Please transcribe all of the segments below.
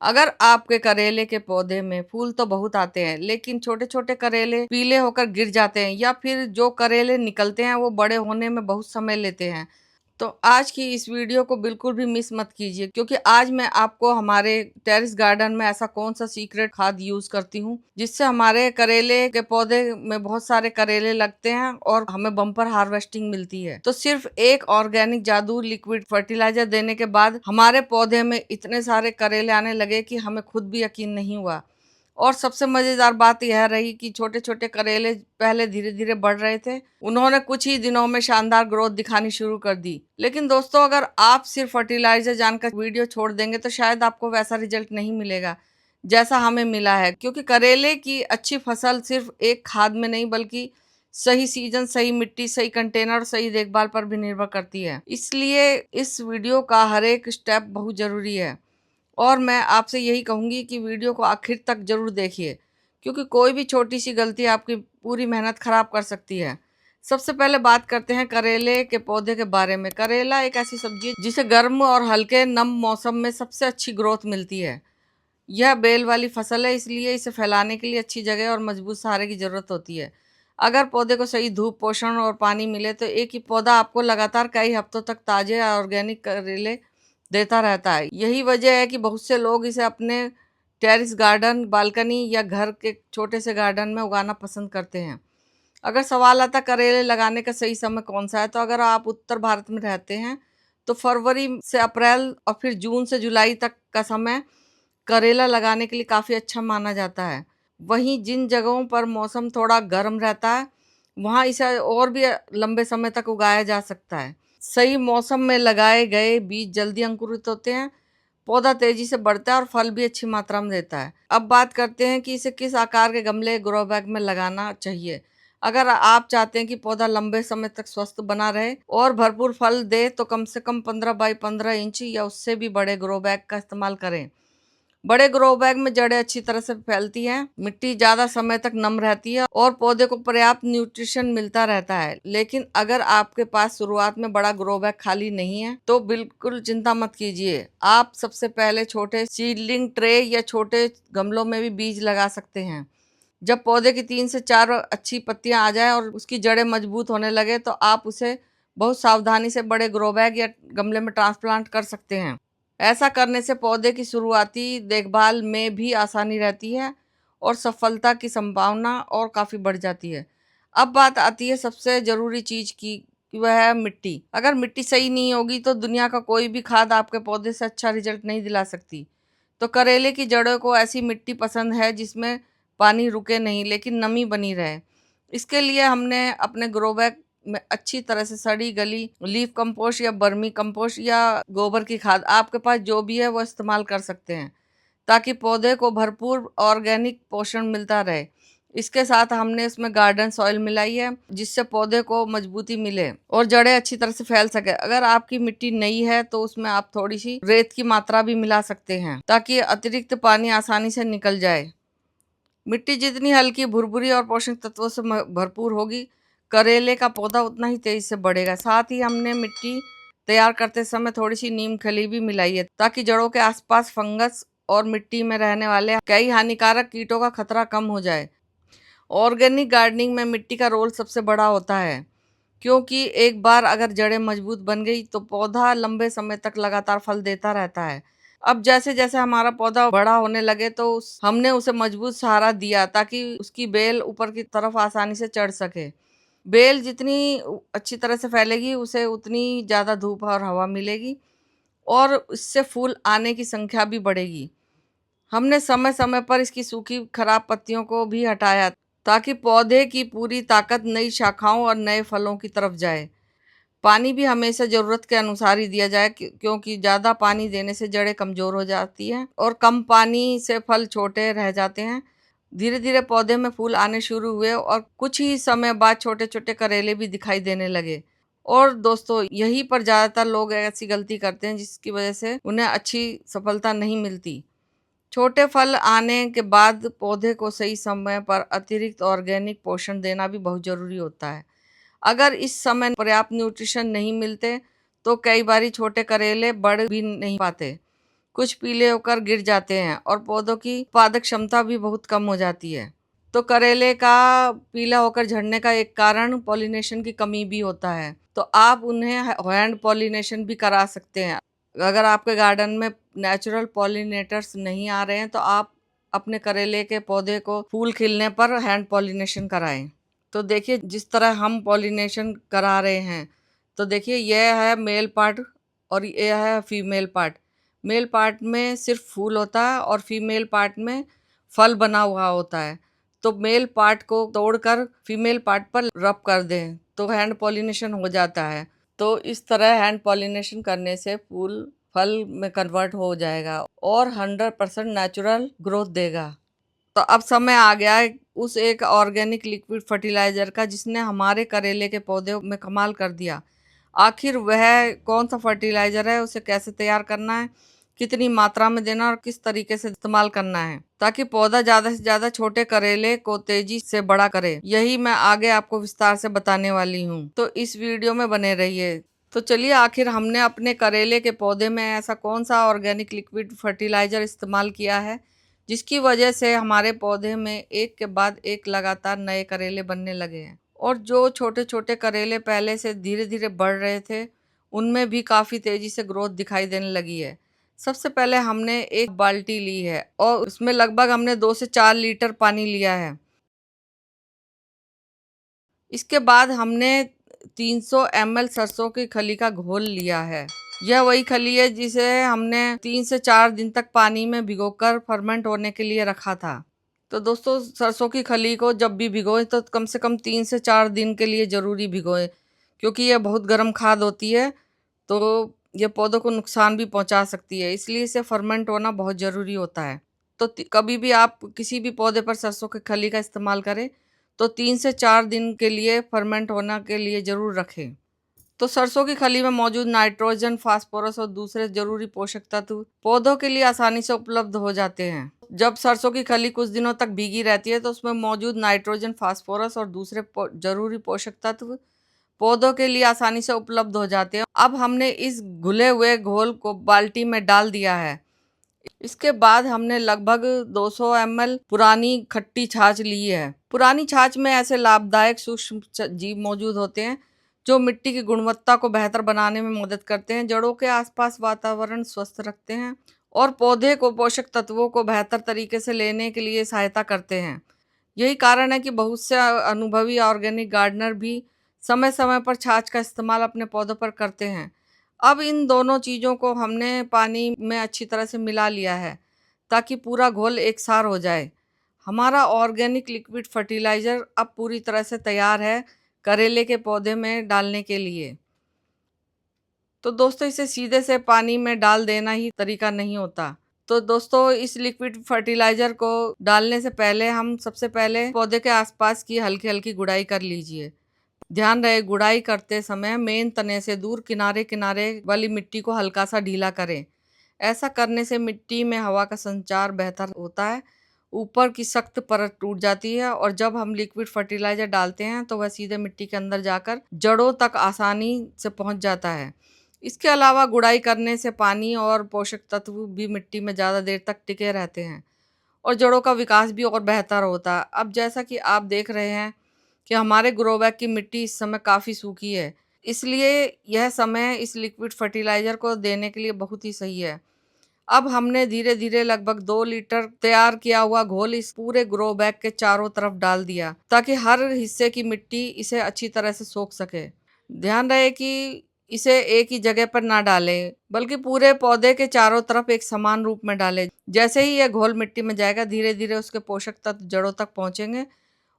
अगर आपके करेले के पौधे में फूल तो बहुत आते हैं, लेकिन छोटे छोटे करेले पीले होकर गिर जाते हैं या फिर जो करेले निकलते हैं वो बड़े होने में बहुत समय लेते हैं, तो आज की इस वीडियो को बिल्कुल भी मिस मत कीजिए, क्योंकि आज मैं आपको हमारे टेरेस गार्डन में ऐसा कौन सा सीक्रेट खाद यूज करती हूँ जिससे हमारे करेले के पौधे में बहुत सारे करेले लगते हैं और हमें बम्पर हार्वेस्टिंग मिलती है। तो सिर्फ एक ऑर्गेनिक जादू लिक्विड फर्टिलाइजर देने के बाद हमारे पौधे में इतने सारे करेले आने लगे कि हमें खुद भी यकीन नहीं हुआ। और सबसे मजेदार बात यह रही कि छोटे छोटे करेले पहले धीरे धीरे बढ़ रहे थे, उन्होंने कुछ ही दिनों में शानदार ग्रोथ दिखानी शुरू कर दी। लेकिन दोस्तों, अगर आप सिर्फ फर्टिलाइजर जानकर वीडियो छोड़ देंगे तो शायद आपको वैसा रिजल्ट नहीं मिलेगा जैसा हमें मिला है, क्योंकि करेले की अच्छी फसल सिर्फ एक खाद में नहीं बल्कि सही सीजन, सही मिट्टी, सही कंटेनर और सही देखभाल पर भी निर्भर करती है। इसलिए इस वीडियो का हर एक स्टेप बहुत जरूरी है और मैं आपसे यही कहूंगी कि वीडियो को आखिर तक जरूर देखिए, क्योंकि कोई भी छोटी सी गलती आपकी पूरी मेहनत खराब कर सकती है। सबसे पहले बात करते हैं करेले के पौधे के बारे में। करेला एक ऐसी सब्जी है जिसे गर्म और हल्के नम मौसम में सबसे अच्छी ग्रोथ मिलती है। यह बेल वाली फसल है, इसलिए इसे फैलाने के लिए अच्छी जगह और मजबूत सहारे की जरूरत होती है। अगर पौधे को सही धूप, पोषण और पानी मिले तो एक ही पौधा आपको लगातार कई हफ्तों तक ताजे ऑर्गेनिक करेले देता रहता है। यही वजह है कि बहुत से लोग इसे अपने टेरेस गार्डन, बालकनी या घर के छोटे से गार्डन में उगाना पसंद करते हैं। अगर सवाल आता करेले लगाने का सही समय कौन सा है, तो अगर आप उत्तर भारत में रहते हैं तो फरवरी से अप्रैल और फिर जून से जुलाई तक का समय करेला लगाने के लिए काफ़ी अच्छा माना जाता है। वहीं जिन जगहों पर मौसम थोड़ा गर्म रहता है वहाँ इसे और भी लंबे समय तक उगाया जा सकता है। सही मौसम में लगाए गए बीज जल्दी अंकुरित होते हैं, पौधा तेजी से बढ़ता है और फल भी अच्छी मात्रा में देता है। अब बात करते हैं कि इसे किस आकार के गमले, ग्रो बैग में लगाना चाहिए। अगर आप चाहते हैं कि पौधा लंबे समय तक स्वस्थ बना रहे और भरपूर फल दे तो कम से कम 15 बाई 15 इंच या उससे भी बड़े ग्रो बैग का इस्तेमाल करें। बड़े ग्रो बैग में जड़ें अच्छी तरह से फैलती हैं, मिट्टी ज्यादा समय तक नम रहती है और पौधे को पर्याप्त न्यूट्रिशन मिलता रहता है। लेकिन अगर आपके पास शुरुआत में बड़ा ग्रो बैग खाली नहीं है तो बिल्कुल चिंता मत कीजिए। आप सबसे पहले छोटे सीडलिंग ट्रे या छोटे गमलों में भी बीज लगा सकते हैं। जब पौधे की 3 से 4 अच्छी पत्तियां आ जाए और उसकी जड़ें मजबूत होने लगे तो आप उसे बहुत सावधानी से बड़े ग्रो बैग या गमले में ट्रांसप्लांट कर सकते हैं। ऐसा करने से पौधे की शुरुआती देखभाल में भी आसानी रहती है और सफलता की संभावना और काफ़ी बढ़ जाती है। अब बात आती है सबसे ज़रूरी चीज़ की, कि वह है मिट्टी। अगर मिट्टी सही नहीं होगी तो दुनिया का कोई भी खाद आपके पौधे से अच्छा रिजल्ट नहीं दिला सकती। तो करेले की जड़ों को ऐसी मिट्टी पसंद है जिसमें पानी रुके नहीं लेकिन नमी बनी रहे। इसके लिए हमने अपने ग्रो बैग में अच्छी तरह से सड़ी गली लीफ कंपोस्ट या बर्मी कंपोस्ट या गोबर की खाद, आपके पास जो भी है वो इस्तेमाल कर सकते हैं ताकि पौधे को भरपूर ऑर्गेनिक पोषण मिलता रहे। इसके साथ हमने इसमें गार्डन सॉइल मिलाई है जिससे पौधे को मजबूती मिले और जड़ें अच्छी तरह से फैल सके। अगर आपकी मिट्टी नई है तो उसमें आप थोड़ी सी रेत की मात्रा भी मिला सकते हैं ताकि अतिरिक्त पानी आसानी से निकल जाए। मिट्टी जितनी हल्की, भुरभुरी और पोषक तत्वों से भरपूर होगी, करेले का पौधा उतना ही तेजी से बढ़ेगा। साथ ही हमने मिट्टी तैयार करते समय थोड़ी सी नीम खली भी मिलाई है ताकि जड़ों के आसपास फंगस और मिट्टी में रहने वाले कई हानिकारक कीटों का खतरा कम हो जाए। ऑर्गेनिक गार्डनिंग में मिट्टी का रोल सबसे बड़ा होता है, क्योंकि एक बार अगर जड़ें मजबूत बन गई तो पौधा लंबे समय तक लगातार फल देता रहता है। अब जैसे जैसे हमारा पौधा बड़ा होने लगे तो हमने उसे मजबूत सहारा दिया ताकि उसकी बेल ऊपर की तरफ आसानी से चढ़ सके। बेल जितनी अच्छी तरह से फैलेगी उसे उतनी ज़्यादा धूप और हवा मिलेगी और इससे फूल आने की संख्या भी बढ़ेगी। हमने समय समय पर इसकी सूखी खराब पत्तियों को भी हटाया ताकि पौधे की पूरी ताकत नई शाखाओं और नए फलों की तरफ जाए। पानी भी हमेशा ज़रूरत के अनुसार ही दिया जाए, क्योंकि ज़्यादा पानी देने से जड़ें कमज़ोर हो जाती हैं और कम पानी से फल छोटे रह जाते हैं। धीरे धीरे पौधे में फूल आने शुरू हुए और कुछ ही समय बाद छोटे छोटे करेले भी दिखाई देने लगे। और दोस्तों, यहीं पर ज़्यादातर लोग ऐसी गलती करते हैं जिसकी वजह से उन्हें अच्छी सफलता नहीं मिलती। छोटे फल आने के बाद पौधे को सही समय पर अतिरिक्त ऑर्गेनिक पोषण देना भी बहुत ज़रूरी होता है। अगर इस समय पर्याप्त न्यूट्रिशन नहीं मिलते तो कई बारी छोटे करेले बढ़ भी नहीं पाते। कुछ पीले होकर गिर जाते हैं और पौधों की उत्पादक क्षमता भी बहुत कम हो जाती है। तो करेले का पीला होकर झड़ने का एक कारण पॉलिनेशन की कमी भी होता है। तो आप उन्हें हैंड पॉलिनेशन भी करा सकते हैं। अगर आपके गार्डन में नेचुरल पॉलिनेटर्स नहीं आ रहे हैं तो आप अपने करेले के पौधे को फूल खिलने पर हैंड पॉलिनेशन कराएं। तो देखिए, जिस तरह हम पॉलिनेशन करा रहे हैं, तो देखिए यह है मेल पार्ट और यह है फीमेल पार्ट। मेल पार्ट में सिर्फ फूल होता है और फीमेल पार्ट में फल बना हुआ होता है। तो मेल पार्ट को तोड़कर फीमेल पार्ट पर रब कर दें तो हैंड पॉलिनेशन हो जाता है। तो इस तरह हैंड पॉलिनेशन करने से फूल फल में कन्वर्ट हो जाएगा और 100% नेचुरल ग्रोथ देगा। तो अब समय आ गया है उस एक ऑर्गेनिक लिक्विड फर्टिलाइजर का जिसने हमारे करेले के पौधे में कमाल कर दिया। आखिर वह कौन सा फर्टिलाइजर है, उसे कैसे तैयार करना है, कितनी मात्रा में देना और किस तरीके से इस्तेमाल करना है ताकि पौधा ज्यादा से ज्यादा छोटे करेले को तेजी से बड़ा करे, यही मैं आगे आपको विस्तार से बताने वाली हूँ। तो इस वीडियो में बने रहिए। तो चलिए, आखिर हमने अपने करेले के पौधे में ऐसा कौन सा ऑर्गेनिक लिक्विड फर्टिलाइजर इस्तेमाल किया है जिसकी वजह से हमारे पौधे में एक के बाद एक लगातार नए करेले बनने लगे हैं और जो छोटे छोटे करेले पहले से धीरे धीरे बढ़ रहे थे उनमें भी काफी तेजी से ग्रोथ दिखाई देने लगी है। सबसे पहले हमने एक बाल्टी ली है और उसमें लगभग हमने 2 से 4 लीटर पानी लिया है। इसके बाद हमने 300 ml सरसों की खली का घोल लिया है। यह वही खली है जिसे हमने 3 से 4 दिन तक पानी में भिगोकर फर्मेंट होने के लिए रखा था। तो दोस्तों, सरसों की खली को जब भी भिगोएं तो कम से कम 3 से 4 दिन के लिए ज़रूरी भिगोएं, क्योंकि यह बहुत गर्म खाद होती है तो ये पौधों को नुकसान भी पहुंचा सकती है, इसलिए इसे फर्मेंट होना बहुत ज़रूरी होता है। तो कभी भी आप किसी भी पौधे पर सरसों की खली का इस्तेमाल करें तो 3 से 4 दिन के लिए फर्मेंट होना के लिए ज़रूर रखें। तो सरसों की खली में मौजूद नाइट्रोजन, फास्फोरस और दूसरे जरूरी पोषक तत्व पौधों के लिए आसानी से उपलब्ध हो जाते हैं। जब सरसों की खली कुछ दिनों तक भीगी रहती है तो उसमें मौजूद नाइट्रोजन, फास्फोरस और दूसरे जरूरी पोषक तत्व पौधों के लिए आसानी से उपलब्ध हो जाते हैं। अब हमने इस घुले हुए घोल को बाल्टी में डाल दिया है। इसके बाद हमने लगभग 200 ml पुरानी खट्टी छाछ ली है। पुरानी छाछ में ऐसे लाभदायक सूक्ष्म जीव मौजूद होते हैं जो मिट्टी की गुणवत्ता को बेहतर बनाने में मदद करते हैं, जड़ों के आसपास वातावरण स्वस्थ रखते हैं और पौधे को पोषक तत्वों को बेहतर तरीके से लेने के लिए सहायता करते हैं। यही कारण है कि बहुत से अनुभवी ऑर्गेनिक गार्डनर भी समय समय पर छाछ का इस्तेमाल अपने पौधों पर करते हैं। अब इन दोनों चीज़ों को हमने पानी में अच्छी तरह से मिला लिया है ताकि पूरा घोल एकसार हो जाए। हमारा ऑर्गेनिक लिक्विड फर्टिलाइज़र अब पूरी तरह से तैयार है करेले के पौधे में डालने के लिए। तो दोस्तों, इसे सीधे से पानी में डाल देना ही तरीका नहीं होता। तो दोस्तों, इस लिक्विड फर्टिलाइज़र को डालने से पहले हम सबसे पहले पौधे के आसपास की हल्की हल्की गुड़ाई कर लीजिए। ध्यान रहे, गुड़ाई करते समय मेन तने से दूर किनारे किनारे वाली मिट्टी को हल्का सा ढीला करें। ऐसा करने से मिट्टी में हवा का संचार बेहतर होता है, ऊपर की सख्त परत टूट जाती है और जब हम लिक्विड फर्टिलाइजर डालते हैं तो वह सीधे मिट्टी के अंदर जाकर जड़ों तक आसानी से पहुंच जाता है। इसके अलावा गुड़ाई करने से पानी और पोषक तत्व भी मिट्टी में ज़्यादा देर तक टिके रहते हैं और जड़ों का विकास भी और बेहतर होता है। अब जैसा कि आप देख रहे हैं कि हमारे ग्रो बैग की मिट्टी इस समय काफ़ी सूखी है, इसलिए यह समय इस लिक्विड फर्टिलाइज़र को देने के लिए बहुत ही सही है। अब हमने धीरे धीरे लगभग 2 लीटर तैयार किया हुआ घोल इस पूरे ग्रो बैग के चारों तरफ डाल दिया ताकि हर हिस्से की मिट्टी इसे अच्छी तरह से सोख सके। ध्यान रहे कि इसे एक ही जगह पर ना डालें, बल्कि पूरे पौधे के चारों तरफ एक समान रूप में डालें। जैसे ही यह घोल मिट्टी में जाएगा, धीरे धीरे उसके पोषक तत्व जड़ों तक पहुंचेंगे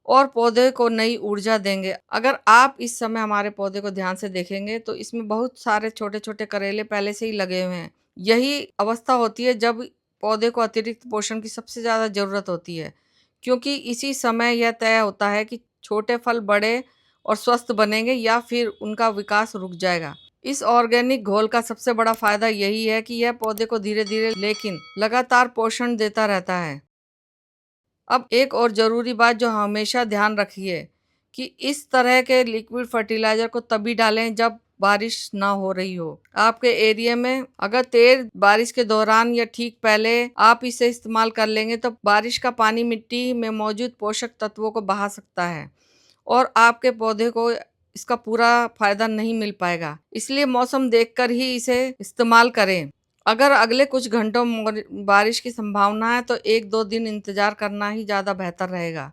और पौधे को नई ऊर्जा देंगे। अगर आप इस समय हमारे पौधे को ध्यान से देखेंगे तो इसमें बहुत सारे छोटे छोटे करेले पहले से ही लगे हुए हैं। यही अवस्था होती है जब पौधे को अतिरिक्त पोषण की सबसे ज़्यादा ज़रूरत होती है, क्योंकि इसी समय यह तय होता है कि छोटे फल बड़े और स्वस्थ बनेंगे या फिर उनका विकास रुक जाएगा। इस ऑर्गेनिक घोल का सबसे बड़ा फायदा यही है कि यह पौधे को धीरे धीरे लेकिन लगातार पोषण देता रहता है। अब एक और ज़रूरी बात जो हमेशा ध्यान रखिए कि इस तरह के लिक्विड फर्टिलाइज़र को तभी डालें जब बारिश ना हो रही हो। आपके एरिया में अगर तेज बारिश के दौरान या ठीक पहले आप इसे इस्तेमाल कर लेंगे तो बारिश का पानी मिट्टी में मौजूद पोषक तत्वों को बहा सकता है और आपके पौधे को इसका पूरा फायदा नहीं मिल पाएगा। इसलिए मौसम देखकर ही इसे इस्तेमाल करें। अगर अगले कुछ घंटों बारिश की संभावना है तो 1-2 दिन इंतजार करना ही ज़्यादा बेहतर रहेगा।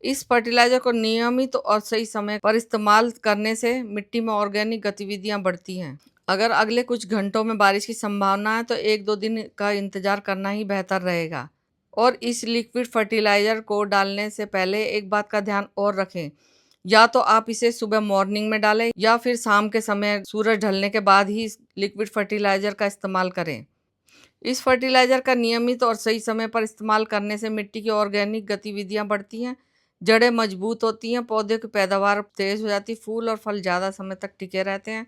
इस फर्टिलाइजर को नियमित और सही समय पर इस्तेमाल करने से मिट्टी में ऑर्गेनिक गतिविधियां बढ़ती हैं। अगर अगले कुछ घंटों में बारिश की संभावना है तो 1-2 दिन का इंतजार करना ही बेहतर रहेगा। और इस लिक्विड फर्टिलाइजर को डालने से पहले एक बात का ध्यान और रखें, या तो आप इसे सुबह मॉर्निंग में डालें या फिर शाम के समय सूरज ढलने के बाद ही इस लिक्विड फर्टिलाइजर का इस्तेमाल करें। इस फर्टिलाइजर का नियमित और सही समय पर इस्तेमाल करने से मिट्टी की ऑर्गेनिक गतिविधियां बढ़ती हैं, जड़ें मजबूत होती हैं, पौधे की पैदावार तेज हो जाती, फूल और फल ज़्यादा समय तक टिके रहते हैं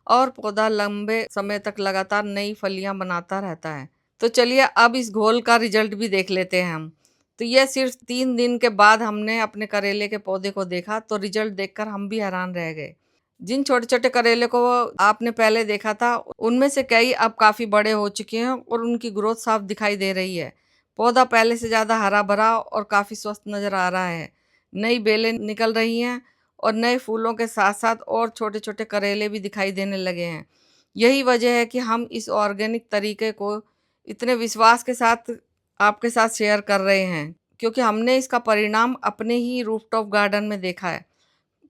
और पौधा लंबे समय तक लगातार नई फलियां बनाता रहता है। तो चलिए अब इस घोल का रिजल्ट भी देख लेते हैं हम। तो यह सिर्फ 3 दिन के बाद हमने अपने करेले के पौधे को देखा तो रिजल्ट देखकर हम भी हैरान रह गए। जिन छोटे छोटे करेले को आपने पहले देखा था उनमें से कई अब काफी बड़े हो चुके हैं और उनकी ग्रोथ साफ दिखाई दे रही है। पौधा पहले से ज्यादा हरा भरा और काफी स्वस्थ नजर आ रहा है। नई बेलें निकल रही हैं और नए फूलों के साथ साथ और छोटे छोटे करेले भी दिखाई देने लगे हैं। यही वजह है कि हम इस ऑर्गेनिक तरीके को इतने विश्वास के साथ आपके साथ शेयर कर रहे हैं, क्योंकि हमने इसका परिणाम अपने ही रूफटॉप गार्डन में देखा है।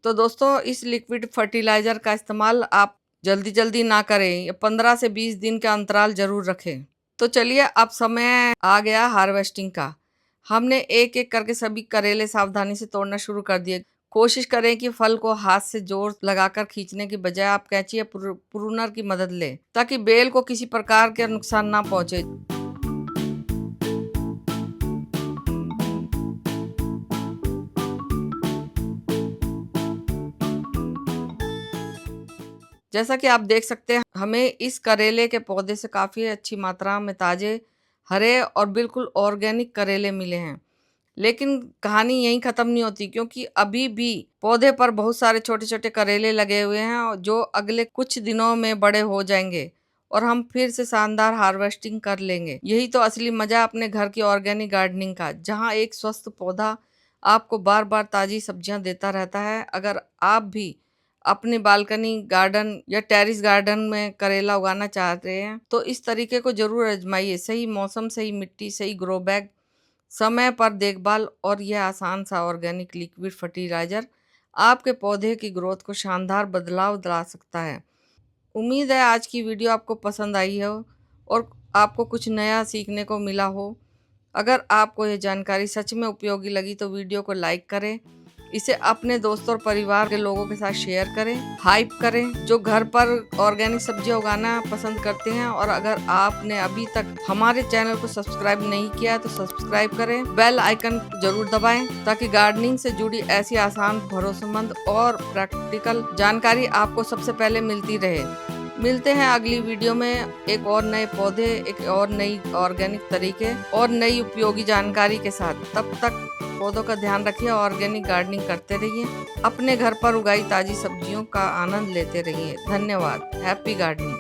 तो दोस्तों इस लिक्विड फर्टिलाइजर का इस्तेमाल आप जल्दी जल्दी ना करें, 15 से 20 दिन का अंतराल जरूर रखें। तो चलिए अब समय आ गया हार्वेस्टिंग का। हमने एक एक करके सभी करेले सावधानी से तोड़ना शुरू कर दिए। कोशिश करें कि फल को हाथ से जोर लगाकर खींचने की बजाय आप कैंची या प्रूनर की मदद लें, ताकि बेल को किसी प्रकार के नुकसान ना पहुंचे। जैसा कि आप देख सकते हैं हमें इस करेले के पौधे से काफ़ी अच्छी मात्रा में ताज़े हरे और बिल्कुल ऑर्गेनिक करेले मिले हैं। लेकिन कहानी यहीं ख़त्म नहीं होती, क्योंकि अभी भी पौधे पर बहुत सारे छोटे छोटे करेले लगे हुए हैं और जो अगले कुछ दिनों में बड़े हो जाएंगे और हम फिर से शानदार हार्वेस्टिंग कर लेंगे। यही तो असली मज़ा अपने घर की ऑर्गेनिक गार्डनिंग का, जहाँ एक स्वस्थ पौधा आपको बार बार ताज़ी सब्जियां देता रहता है। अगर आप भी अपनी बालकनी गार्डन या टेरेस गार्डन में करेला उगाना चाहते हैं तो इस तरीके को जरूर आजमाइए। सही मौसम, सही मिट्टी, सही ग्रो बैग, समय पर देखभाल और यह आसान सा ऑर्गेनिक लिक्विड फर्टिलाइजर आपके पौधे की ग्रोथ को शानदार बदलाव ला सकता है। उम्मीद है आज की वीडियो आपको पसंद आई हो और आपको कुछ नया सीखने को मिला हो। अगर आपको यह जानकारी सच में उपयोगी लगी तो वीडियो को लाइक करें, इसे अपने दोस्तों और परिवार के लोगों के साथ शेयर करें, हाइप करें जो घर पर ऑर्गेनिक सब्जियां उगाना पसंद करते हैं। और अगर आपने अभी तक हमारे चैनल को सब्सक्राइब नहीं किया तो सब्सक्राइब करें, बेल आइकन जरूर दबाएं ताकि गार्डनिंग से जुड़ी ऐसी आसान, भरोसेमंद और प्रैक्टिकल जानकारी आपको सबसे पहले मिलती रहे। मिलते हैं अगली वीडियो में एक और नए पौधे, एक और नई ऑर्गेनिक तरीके और नई उपयोगी जानकारी के साथ। तब तक पौधों का ध्यान रखिए, ऑर्गेनिक गार्डनिंग करते रहिए, अपने घर पर उगाई ताजी सब्जियों का आनंद लेते रहिए। धन्यवाद। Happy gardening.